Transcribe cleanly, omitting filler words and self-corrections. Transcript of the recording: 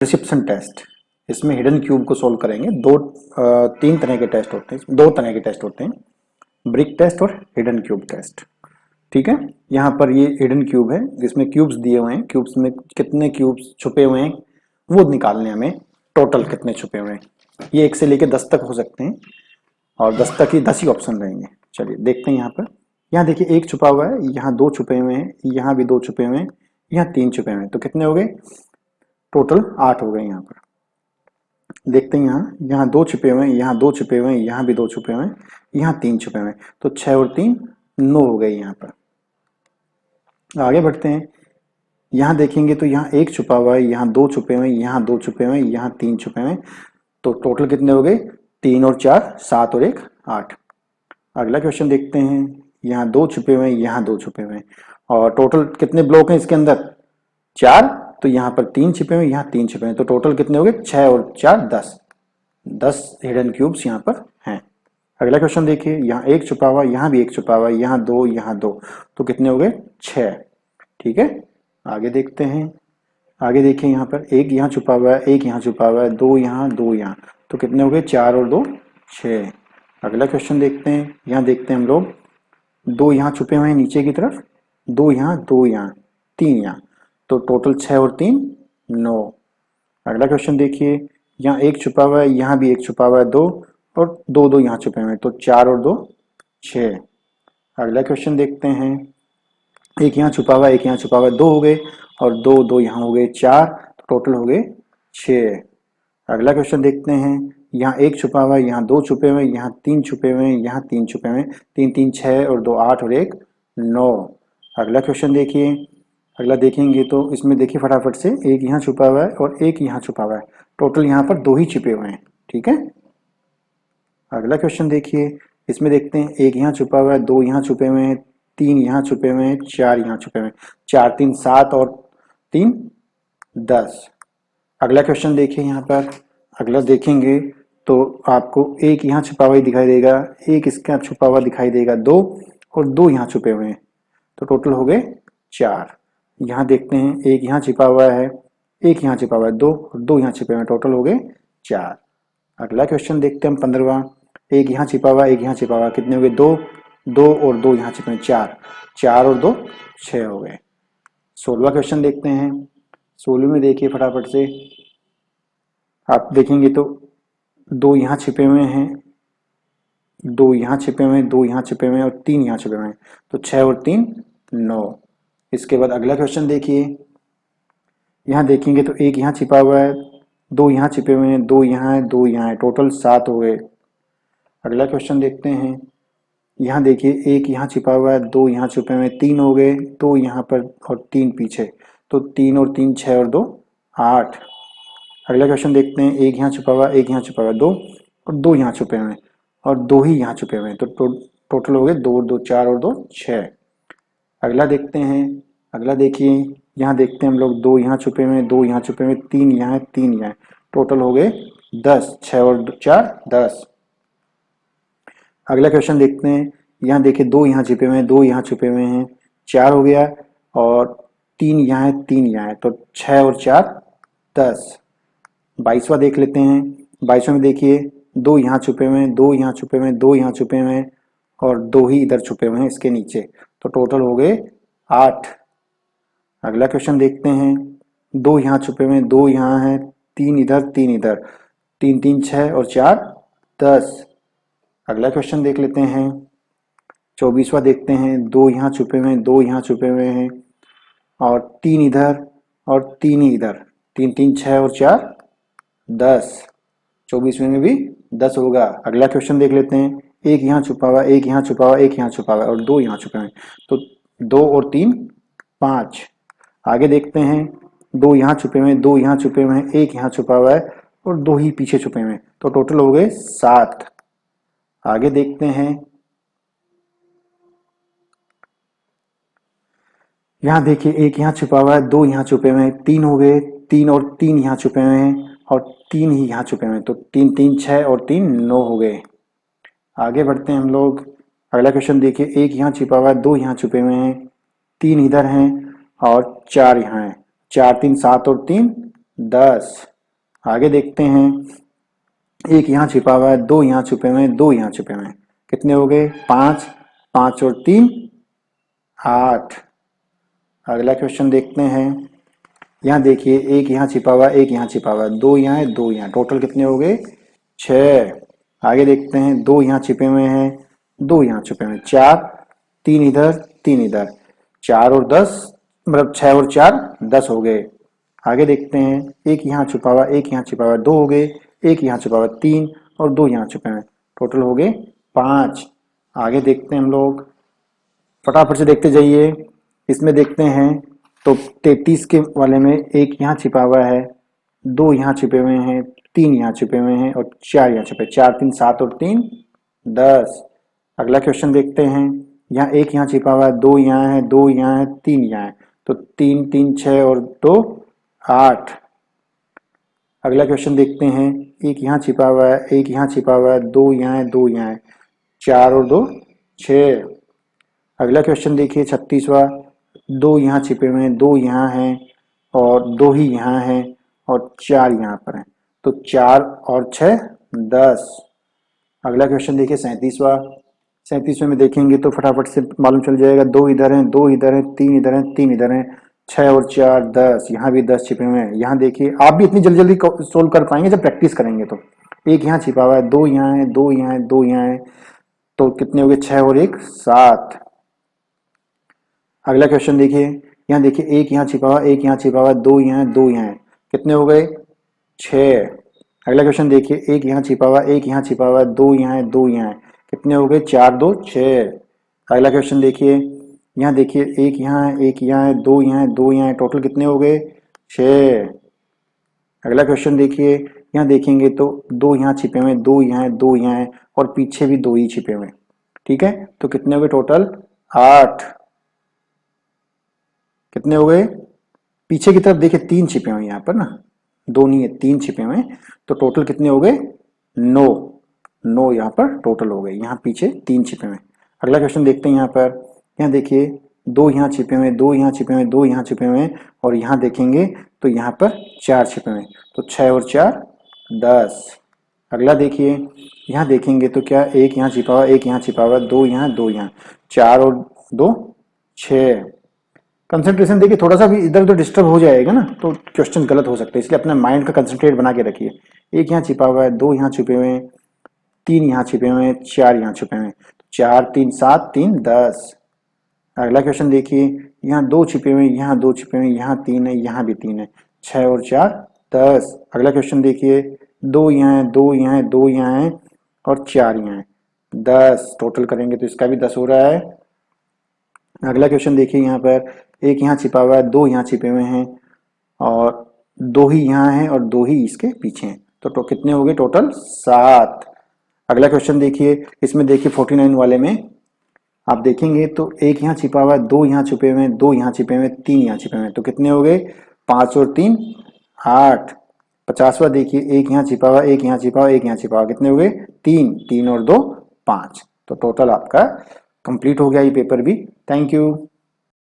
Reception test, इसमें hidden cube को solve करेंगे। तीन तरह के टेस्ट होते हैं, दो तरह के टेस्ट होते हैं, ब्रिक टेस्ट और हिडन क्यूब टेस्ट। ठीक है, यहाँ पर ये हिडन क्यूब है जिसमें क्यूब्स दिए हुए हैं, क्यूब्स में कितने क्यूब्स छुपे हुए हैं वो निकालने हमें, टोटल कितने छुपे हुए हैं। ये 1 से लेकर 10 तक हो सकते हैं और 10 तक ही 10 ही ऑप्शन रहेंगे। चलिए देखते हैं यहाँ पर। यहाँ देखिए 1 छुपा हुआ है, यहाँ 2 छुपे हुए हैं, यहाँ भी 2 छुपे हुए हैं, यहाँ 3 छुपे हुए हैं, तो कितने हो गए, टोटल 8 हो गए। यहाँ पर देखते हैं, यहाँ 2 छुपे हुए हैं, यहाँ 2 छुपे हुए हैं, यहाँ भी 2 छुपे हुए हैं, यहाँ 3 छुपे हुए हैं, तो 6 और 3 9 हो गए। यहाँ पर आगे बढ़ते हैं, यहाँ देखेंगे तो यहाँ 1 छुपा हुआ है, यहाँ 2 छुपे हुए हैं, यहाँ 2 छुपे हुए हैं, यहाँ 3 छुपे हुए हैं, तो टोटल कितने हो गए, 3 और 4 7 और 1 8। अगला क्वेश्चन देखते हैं, यहाँ 2 छुपे हुए हैं, यहाँ 2 छुपे हुए हैं, और टोटल कितने ब्लॉक हैं इसके अंदर, 4, तो यहाँ पर 3 छिपे हुए हैं, यहाँ 3 छिपे हुए हैं, तो टोटल कितने हो गए, 6 और 4 10 हिडन क्यूब्स यहाँ पर हैं। अगला क्वेश्चन देखिए, यहाँ 1 छुपा हुआ, यहाँ भी 1 छुपा हुआ, यहाँ 2, यहाँ 2, तो कितने हो गए, 6। ठीक है, आगे देखते हैं। आगे देखिए, यहाँ पर 1 यहाँ छुपा हुआ है, 1 यहाँ छुपा हुआ है, 2 यहाँ 2 यहाँ, तो कितने हो गए, 4 और 2 6। अगला क्वेश्चन देखते हैं, यहाँ देखते हैं हम लोग, 2 यहाँ छुपे हुए हैं नीचे की तरफ, 2 यहाँ 2 यहाँ 3 यहाँ, तो टोटल 6 और 3 9। अगला क्वेश्चन देखिए, यहाँ 1 छुपा हुआ है, यहाँ भी 1 छुपा हुआ है 2, और 2 2 यहाँ छुपे हुए हैं, तो 4 और 2 6। अगला क्वेश्चन देखते हैं, 1 यहाँ छुपा हुआ है, 1 यहाँ छुपा हुआ है, 2 हो गए, और 2 2 यहाँ हो गए 4, तो टोटल हो गए 6। अगला क्वेश्चन देखते हैं, यहाँ 1 छुपा हुआ है, यहाँ 2 छुपे हुए हैं, यहाँ 3 छुपे हुए हैं, यहाँ 3 छुपे हुए हैं, 3 3 6 और 2 8 और 1 9। अगला क्वेश्चन देखिए, अगला देखेंगे तो इसमें देखिए फटाफट से, 1 यहाँ छुपा हुआ है और 1 यहाँ छुपा हुआ है, टोटल यहाँ पर 2 ही छुपे हुए हैं। ठीक है, अगला क्वेश्चन देखिए, इसमें देखते हैं, 1 यहाँ छुपा हुआ है, 2 यहाँ छुपे हुए हैं, 3 यहाँ छुपे हुए हैं, 4 यहाँ छुपे हुए हैं, 4 3 7 और 3 10। अगला क्वेश्चन देखिए, यहाँ पर अगला देखेंगे तो आपको 1 यहाँ छुपा हुआ दिखाई देगा, 1 इसका छुपा हुआ दिखाई देगा 2, और 2 यहाँ छुपे हुए हैं, तो टोटल हो गए 4। यहाँ देखते हैं, 1 यहाँ छिपा हुआ है, 1 यहाँ छिपा हुआ है 2, और 2 यहाँ छिपे हुए हैं, टोटल हो गए 4। अगला क्वेश्चन देखते हैं हम 15वां, 1 यहाँ छिपा हुआ, 1 यहाँ छिपा हुआ, कितने हो गए, 2 2 और 2 यहाँ छिपे हैं 4, 4 और 2 6 हो गए। 16वां क्वेश्चन देखते हैं, 16 में देखिए फटाफट से, आप देखेंगे तो 2 यहाँ छिपे हुए हैं, 2 यहाँ छिपे हुए हैं, 2 यहाँ छिपे हुए हैं, और 3 यहाँ छिपे हुए हैं, तो 6 और 3 9। इसके बाद अगला क्वेश्चन देखिए, यहाँ देखेंगे तो 1 यहाँ छिपा हुआ है, 2 यहाँ छिपे हुए हैं, 2 यहाँ है, 2 यहाँ है, टोटल 7 हो गए। अगला क्वेश्चन देखते हैं, यहाँ देखिए 1 यहाँ छिपा हुआ है, 2 यहाँ छिपे हुए हैं, 3 हो गए, 2 यहाँ पर और 3 पीछे, तो 3 और 3 6 और 2 8। अगला क्वेश्चन देखते हैं, 1 यहाँ छुपा हुआ, 1 यहाँ छुपा हुआ 2, और 2 यहाँ छुपे हुए हैं, और 2 ही यहाँ छुपे हुए हैं, तो टोटल हो गए 2 2 4 और 2 6। अगला देखते हैं, अगला देखिए, यहाँ देखते हैं हम लोग, 2 यहाँ छुपे हुए हैं, 2 यहाँ छुपे हुए हैं, 3 यहाँ है, 3 यहाँ है, टोटल हो गए 10, 6 और 4 10। अगला क्वेश्चन देखते हैं, यहाँ देखिए 2 यहाँ छिपे हुए हैं, 2 यहाँ छुपे हुए हैं, 4 हो गया, और 3 यहाँ है, 3 यहाँ है, तो 6 और 4 10। 22वां देख लेते हैं, 22वें में देखिए 2 यहाँ छुपे हुए हैं, 2 यहाँ छुपे हुए हैं, 2 यहाँ छुपे हुए हैं, और 2 ही इधर छुपे हुए हैं इसके नीचे, तो टोटल हो गए 8। अगला क्वेश्चन देखते हैं, 2 यहाँ छुपे हुए हैं, 2 यहाँ है, 3 इधर 3 इधर, 3 3 6 और 4 10। अगला क्वेश्चन देख लेते हैं, 24वां देखते हैं, 2 यहाँ छुपे हुए हैं, 2 यहाँ छुपे हुए हैं, और 3 इधर और 3 ही इधर, 3 3 6 और 4 10। 24वें में भी 10 होगा। अगला क्वेश्चन देख लेते हैं, 1 यहाँ छुपा हुआ, 1 यहाँ छुपा हुआ, 1 यहाँ छुपा हुआ, और 2 यहाँ छुपे हुए हैं, तो 2 और 3 5। आगे देखते हैं, 2 यहाँ छुपे हुए हैं, 2 यहाँ छुपे हुए हैं, 1 यहाँ छुपा हुआ है, और 2 ही पीछे छुपे हुए हैं, तो टोटल हो गए 7। आगे देखते हैं, यहाँ देखिए 1 यहाँ छुपा हुआ है, 2 यहाँ छुपे हुए हैं, 3 हो गए, 3 और 3 यहाँ छुपे हुए हैं, और 3 ही यहाँ छुपे हुए हैं, तो 3 3 6 और 3 9 हो गए। आगे बढ़ते हैं हम लोग, अगला क्वेश्चन देखिए, 1 यहाँ छिपा हुआ है, 2 यहाँ छुपे हुए हैं, 3 इधर हैं, और 4 यहाँ हैं, 4 3 7 और 3 10। आगे देखते हैं, एक यहाँ छिपा हुआ है, दो यहाँ छुपे हुए हैं, दो यहाँ छुपे हुए हैं, कितने हो गए? 5, 5 और 3 8। अगला क्वेश्चन देखते हैं, यहाँ देखिए एक यहाँ छिपा हुआ है, एक यहाँ छिपा हुआ है, दो यहाँ है, दो यहाँ, टोटल कितने हो गए? 6। आगे देखते हैं, दो यहाँ छिपे हुए हैं, दो यहाँ छिपे हुए हैं, 4, 3 इधर 3 इधर, 4 और 10 मतलब 6 और 4 10 हो गए। आगे देखते हैं, एक यहाँ छुपा हुआ, एक यहाँ छिपा हुआ, दो हो गए, एक यहाँ छुपा हुआ 3 और दो यहाँ छुपे हुए, टोटल हो गए 5। आगे देखते हैं हम लोग, फटाफट से देखते जाइए। इसमें देखते हैं तो 33 के वाले में एक यहाँ छिपा हुआ है, दो यहाँ छिपे हुए हैं, तीन यहाँ छिपे हुए हैं और चार यहाँ छिपे, 4 3 7 और 3 10। अगला क्वेश्चन देखते हैं, यहाँ एक यहाँ छिपा हुआ है, दो यहाँ है, दो यहाँ है, तीन यहाँ है, तो 3 3 6 और 2 8। अगला क्वेश्चन देखते हैं, एक यहाँ छिपा हुआ है, एक यहाँ छिपा हुआ है, दो यहाँ है, दो यहाँ है, 4 और 2 6। अगला क्वेश्चन देखिए 36वां, दो यहाँ छिपे हुए हैं, दो यहाँ हैं और दो ही यहाँ हैं और 4 यहाँ पर हैं, तो 4 और 6 10। अगला क्वेश्चन देखिए 37वां, 37वें में देखेंगे तो फटाफट से मालूम चल जाएगा, दो इधर हैं, दो इधर हैं, तीन इधर हैं, तीन इधर हैं, 6 और 4 10, यहाँ भी 10 छिपे हुए हैं। यहाँ देखिए आप भी इतनी जल्दी जल्दी सोल्व कर पाएंगे जब प्रैक्टिस करेंगे। तो एक यहाँ छिपा हुआ है, दो यहाँ है, दो यहाँ है, दो यहाँ है, तो कितने हो गए? 6 और 1 7। अगला क्वेश्चन देखिए, यहाँ देखिए एक यहाँ छिपा हुआ, एक यहाँ छिपा हुआ, दो यहाँ है, दो यहाँ है, कितने हो गए? 6। अगला क्वेश्चन देखिए, एक यहाँ छिपा हुआ, एक यहाँ छिपा हुआ, दो यहाँ है, दो यहाँ है, कितने हो गए? 4 2 6। अगला क्वेश्चन देखिए, यहाँ देखिए एक यहाँ है, एक यहाँ है, दो यहाँ है, दो यहाँ है, टोटल कितने हो गए? 6। अगला क्वेश्चन देखिए, यहाँ देखेंगे तो दो यहाँ छिपे हुए, दो यहाँ है, दो यहाँ है और पीछे भी दो ही छिपे हुए, ठीक है, तो कितने हो गए टोटल? 8। कितने हो गए? पीछे की तरफ देखिए 3 छिपे हुए यहाँ पर ना, दो नहीं है 3 छिपे हुए, तो टोटल कितने हो गए? 9। 9 यहाँ पर टोटल हो गए, यहाँ पीछे 3 छिपे हुए। अगला क्वेश्चन देखते हैं, यहाँ पर यहाँ देखिए दो यहाँ छिपे हुए, दो यहाँ छिपे हुए, दो यहाँ छिपे हुए और यहाँ देखेंगे तो यहाँ पर 4 छिपे हुए, तो 6 और 4 10। अगला देखिए, यहाँ देखेंगे तो क्या एक यहाँ छिपा हुआ, एक यहाँ छिपा हुआ, दो यहाँ, दो यहाँ, 4 और 2 6। कंसंट्रेशन देखिए थोड़ा सा भी इधर उधर डिस्टर्ब हो जाएगा ना तो क्वेश्चन गलत हो सकते हैं, इसलिए अपने माइंड का कंसंट्रेट बना के रखिए। एक यहाँ छिपा हुआ है, दो यहाँ छिपे हुए हैं, तीन यहाँ छिपे हुए हैं, 4 यहाँ छिपे हुए हैं, 4 3 7 3 10। अगला क्वेश्चन देखिए, यहाँ दो छिपे हुए हैं, यहाँ दो छिपे हुए हैं, यहाँ 3 है, यहाँ भी 3 है, 6 और 4 10। अगला क्वेश्चन देखिए, दो यहाँ है, दो यहाँ है, दो यहाँ है और 4 यहाँ है, 10। टोटल करेंगे तो इसका भी 10 हो रहा है। अगला क्वेश्चन देखिए, यहाँ पर एक यहाँ छिपा हुआ है, दो यहाँ छिपे हुए हैं और दो ही यहाँ हैं और दो ही इसके पीछे हैं, तो कितने हो गए टोटल? 7। अगला क्वेश्चन देखिए, इसमें देखिए 49 वाले में आप देखेंगे तो एक यहाँ छिपा हुआ है, दो यहाँ छिपे हुए हैं, दो यहाँ छिपे हुए हैं, तीन यहाँ छिपे हुए हैं, तो कितने हो गए? 5 और 3 8। 50वां देखिए, एक यहाँ छिपा हुआ, एक यहाँ छिपा हुआ, एक यहाँ छिपा हुआ, कितने हो गए? 3 3 और 2 5। तो टोटल आपका कंप्लीट हो गया ये पेपर भी। Thank you.